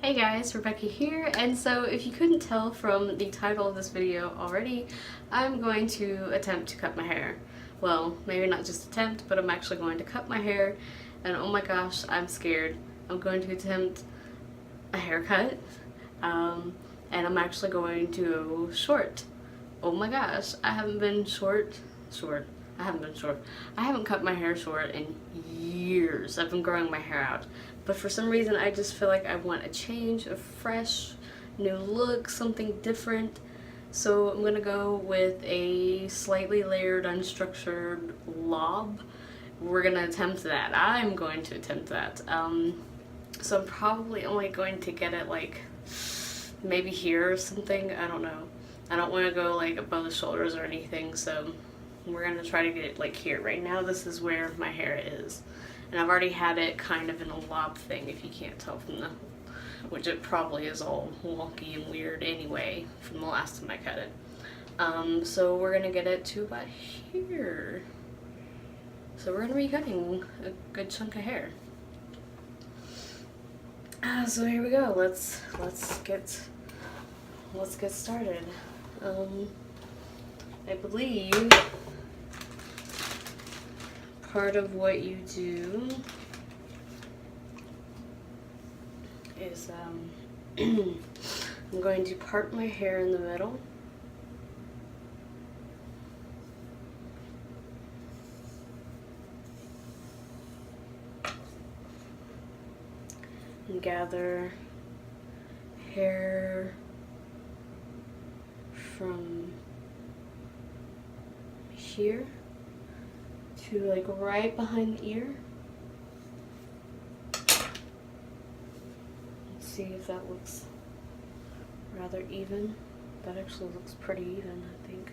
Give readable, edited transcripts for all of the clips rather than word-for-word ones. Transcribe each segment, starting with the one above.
Hey guys, Rebecca here, and so if you couldn't tell from the title of this video already, I'm going to attempt to cut my hair. Well, maybe not just attempt, but I'm actually going to cut my hair, and oh my gosh, I'm scared. I'm going to attempt a haircut, and I'm actually going to go short. Oh my gosh, I haven't been short. I haven't cut my hair short in years. I've been growing my hair out. But for some reason, I just feel like I want a change, a fresh, new look, something different. So I'm gonna go with a slightly layered, unstructured lob. We're gonna attempt that. I'm going to attempt that. So I'm probably only going to get it like maybe here or something. I don't know. I don't want to go like above the shoulders or anything, so we're gonna try to get it like here. Right now this is where my hair is, and I've already had it kind of in a lob thing, if you can't tell from the, which it probably is all wonky and weird anyway from the last time I cut it. So we're gonna get it to about here. So we're gonna be cutting a good chunk of hair. So here we go. Let's get started. I believe part of what you do is I'm going to part my hair in the middle. And gather hair from here to like right behind the ear. Let's see if that looks rather even. That actually looks pretty even, I think.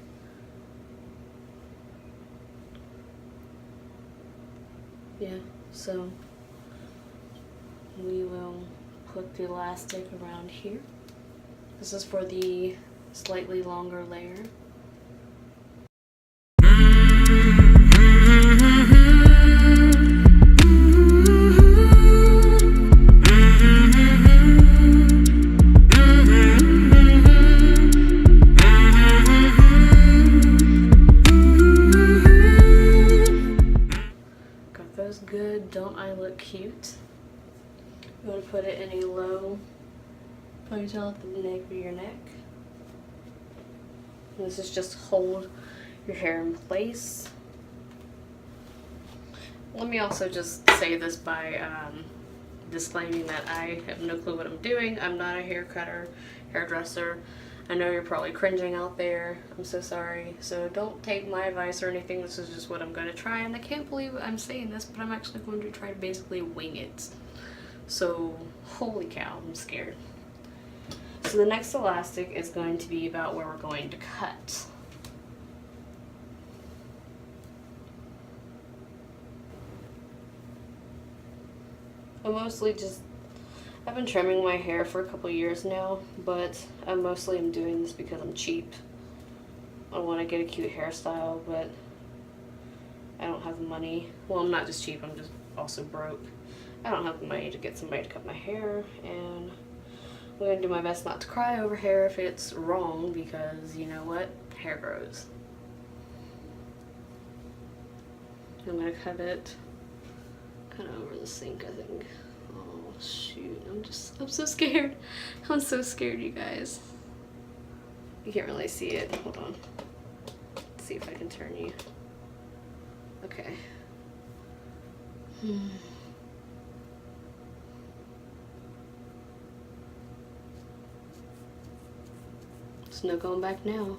Yeah, so we will put the elastic around here. This is for the slightly longer layer. Got those good. Don't I look cute? You want to put it in a low ponytail at the nape of your neck. And this is just hold your hair in place. Let me also just say this by disclaiming that I have no clue what I'm doing. I'm not a hair cutter, hairdresser. I know you're probably cringing out there. I'm so sorry. So don't take my advice or anything. This is just what I'm going to try. And I can't believe I'm saying this, but I'm actually going to try to basically wing it. So, holy cow, I'm scared. So the next elastic is going to be about where we're going to cut. I've been trimming my hair for a couple years now, but I mostly am doing this because I'm cheap. I want to get a cute hairstyle, but I don't have the money. Well, I'm not just cheap, I'm just also broke. I don't have the money to get somebody to cut my hair, and I'm going to do my best not to cry over hair if it's wrong, because you know what? Hair grows. I'm going to cut it kind of over the sink, I think. Oh shoot, I'm so scared. I'm so scared, you guys. You can't really see it. Hold on. Let's see if I can turn you. Okay. There's no going back now.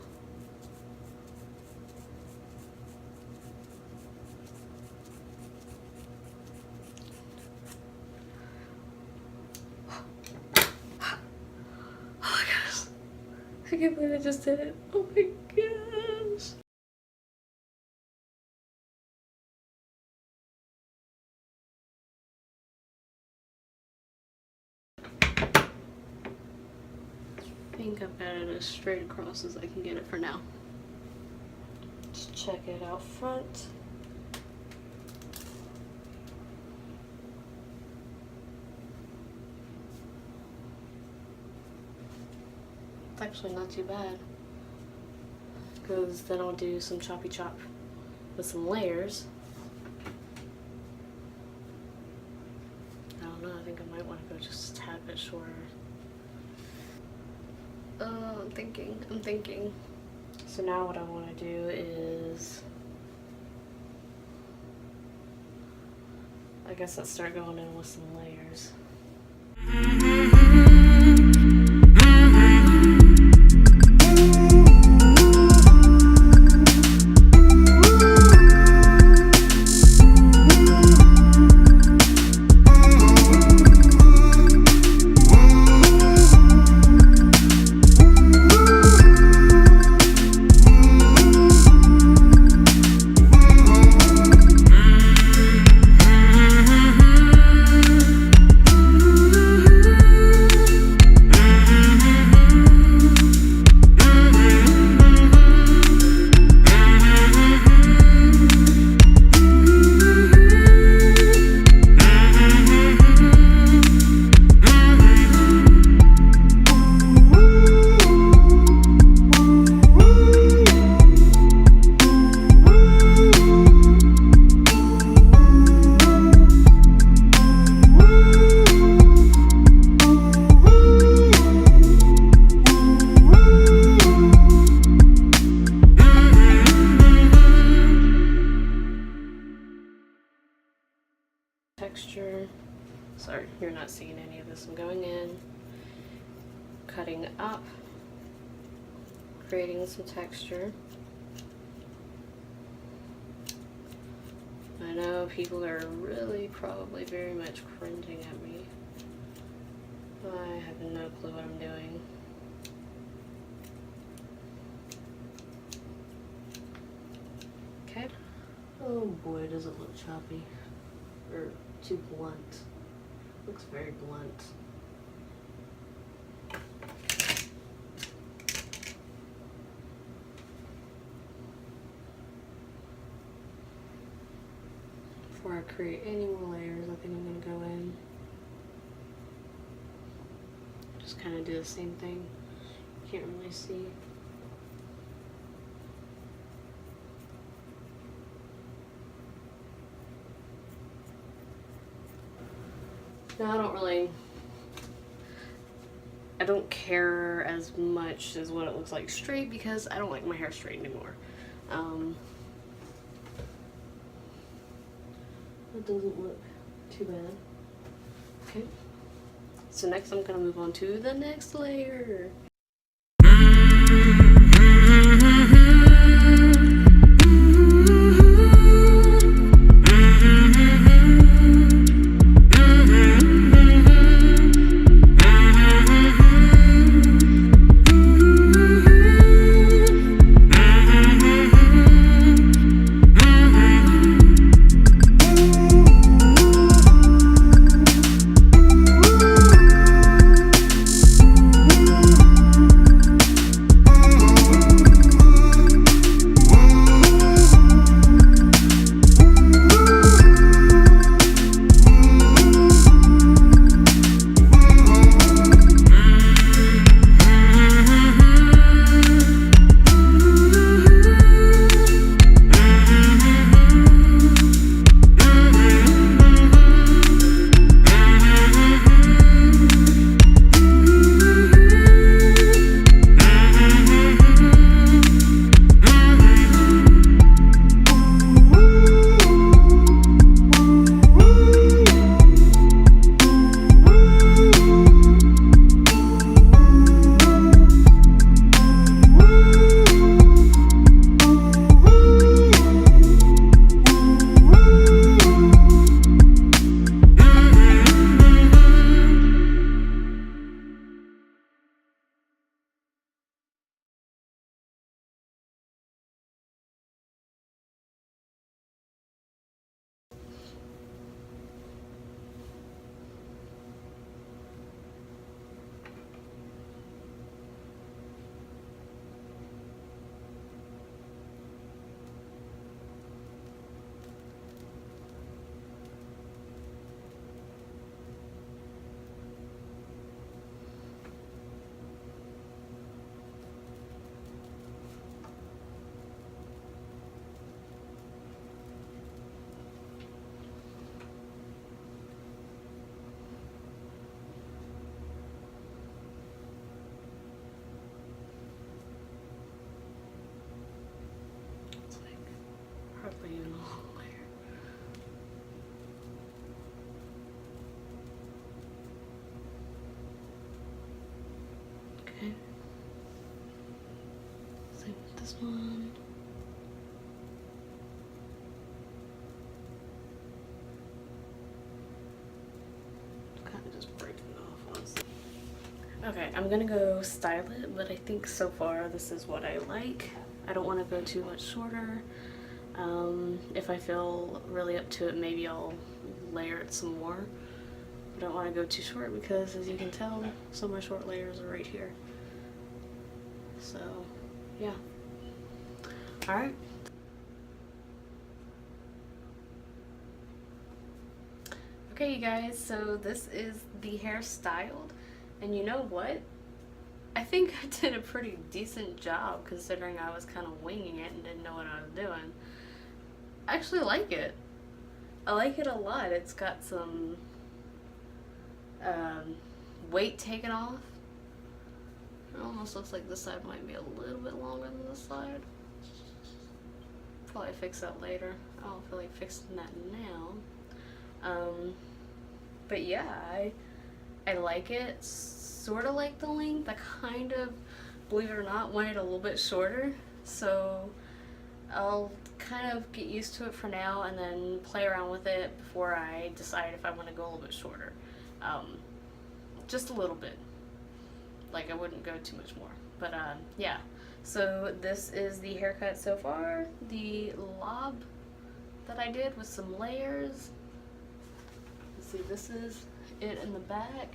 Oh my gosh. I can't believe I just did it. Oh my gosh. I think I've got it as straight across as I can get it for now. Just check it out front. That's actually not too bad. Because then I'll do some choppy chop with some layers. I don't know, I think I might want to go just a tad bit shorter. I'm thinking. So now what I want to do is, I guess let's start going in with some layers. Texture. Sorry, you're not seeing any of this. I'm going in, cutting up, creating some texture. I know people are really probably very much cringing at me. I have no clue what I'm doing. Okay. Oh boy, does it look choppy. Or too blunt. Looks very blunt. Before I create any more layers, I think I'm going to go in. Just kind of do the same thing. Can't really see. Now I don't care as much as what it looks like straight because I don't like my hair straight anymore. It doesn't look too bad. Okay. So next I'm gonna move on to the next layer. this one. Kind of just breaking off once. Okay, I'm gonna go style it, but I think so far this is what I like. I don't want to go too much shorter. If I feel really up to it, maybe I'll layer it some more. I don't want to go too short because, as you can tell, some of my short layers are right here. So, yeah. Alright. Okay, you guys, so this is the hair styled. And you know what? I think I did a pretty decent job considering I was kind of winging it and didn't know what I was doing. I actually like it. I like it a lot. It's got some weight taken off. It almost looks like this side might be a little bit longer than this side. Probably fix that later. I don't feel like fixing that now. But yeah, I like it. Sort of like the length. I kind of, believe it or not, want it a little bit shorter. So I'll kind of get used to it for now and then play around with it before I decide if I want to go a little bit shorter. Just a little bit. Like, I wouldn't go too much more. But yeah. So this is the haircut so far. The lob that I did with some layers. Let's see, this is it in the back.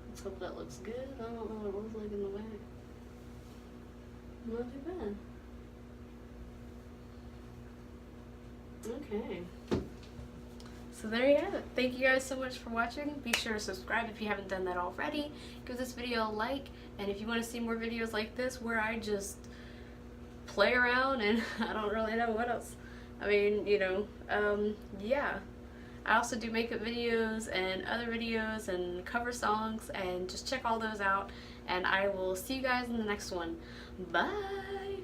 Let's hope that looks good. I don't know what it looks like in the back. Not too bad. Okay. So there you have it. Thank you guys so much for watching. Be sure to subscribe if you haven't done that already. Give this video a like. And if you want to see more videos like this where I just play around and I don't really know what else. I mean, you know, yeah. I also do makeup videos and other videos and cover songs, and just check all those out. And I will see you guys in the next one. Bye!